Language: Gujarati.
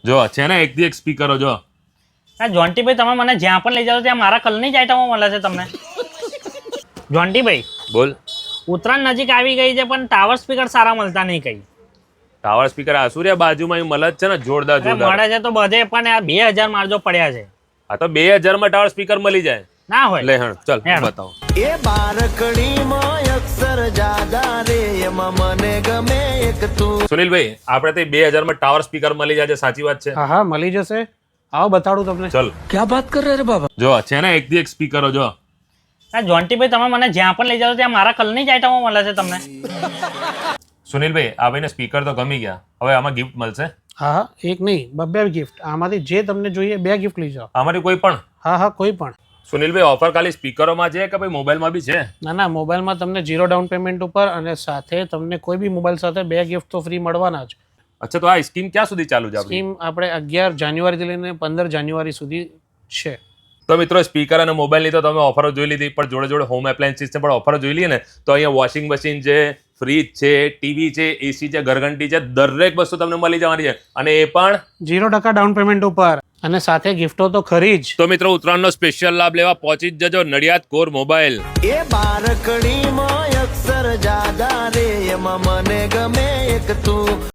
જો છે ને એકથી એક સ્પીકરો જો. જોન્ટીભાઈ તમે મને જ્યાં પણ લઈ જાઓ ત્યાં મારા કલરની જ આઈટમો મળે છે તમને. જોન્ટીભાઈ બોલ. ઉત્તરાયણ નજીક આવી ગઈ છે પણ ટાવર સ્પીકર સારા મળતા નહીં કઈ. ટાવર સ્પીકર આસુરિયા બાજુમાં મળે જ છે ને જોરદાર જોરદાર. મળે છે તો બધે પણ આ 2000 મારજો પડ્યા છે. આ તો 2000 માં ટાવર સ્પીકર મળી જાય. ના હોય લે હણ ચલ બતાવો. એ બારકડીમાં અક્ષર જાદા રે એમાં મને ગમે એક તું. સુનિલભાઈ આપણે તો 2000 માં ટાવર સ્પીકર મળી જાય છે, સાચી વાત છે? હા હા મળી જશે. આવો બતાડું તમને. ચલ ક્યાં વાત કર રહે રે બાબા. જો છે ને એકથી એક સ્પીકરો જો. જોન્ટીભાઈ તમે મને જ્યાં પણ લઈ જાઓ ત્યાં મારા કલરની જ આઈટમો મળે છે તમને. સુનિલભાઈ આ ભાઈને સ્પીકર તો ગમી ગયા, હવે આમાં ગિફ્ટ મળશે? હા હા એક નહીં બે ગિફ્ટ. આમાંથી જે તમને જોઈએ 2 ગિફ્ટ લઈ જાઓ. આમાંથી કોઈ પણ? હા હા કોઈ પણ. સુનિલભાઈ ઓફર ખાલી સ્પીકરોમાં છે કે ભાઈ મોબાઈલમાં બી છે? ના ના મોબાઈલમાં તમને 0 ડાઉન પેમેન્ટ ઉપર અને સાથે તમને કોઈ બી મોબાઈલ સાથે 2 ગિફ્ટ તો ફ્રી મળવાના જ. અચ્છા તો આ સ્કીમ ક્યાં સુધી ચાલુ છે આપણી? સ્કીમ આપણે 11 જાન્યુઆરીથી લઈને 15 જાન્યુઆરી સુધી છે. તો મિત્રો સ્પીકર અને મોબાઈલની તો તમે ઓફરો જોઈ લીધી, પણ જોડે જોડે હોમ એપ્લાયન્સીસને પણ ઓફરો જોઈ લઈએ ને તો અહીંયા વોશિંગ મશીન છે, ફ્રીજ છે, ટીવી છે, એસી છે, ઘરઘંટી છે, દરેક વસ્તુ તમને મળી જવાની છે અને એ પણ 0% ડાઉન પેમેન્ટ ઉપર અને સાથે ગિફ્ટો તો ખરી જ. તો મિત્રો ઉત્તરાયણનો સ્પેશિયલ લાભ લેવા પહોંચી જ જજો નડિયાદ કોર મોબાઈલ. એ બારકડીમાં અક્ષર જાદા રે એમાં મને ગમે એક તું.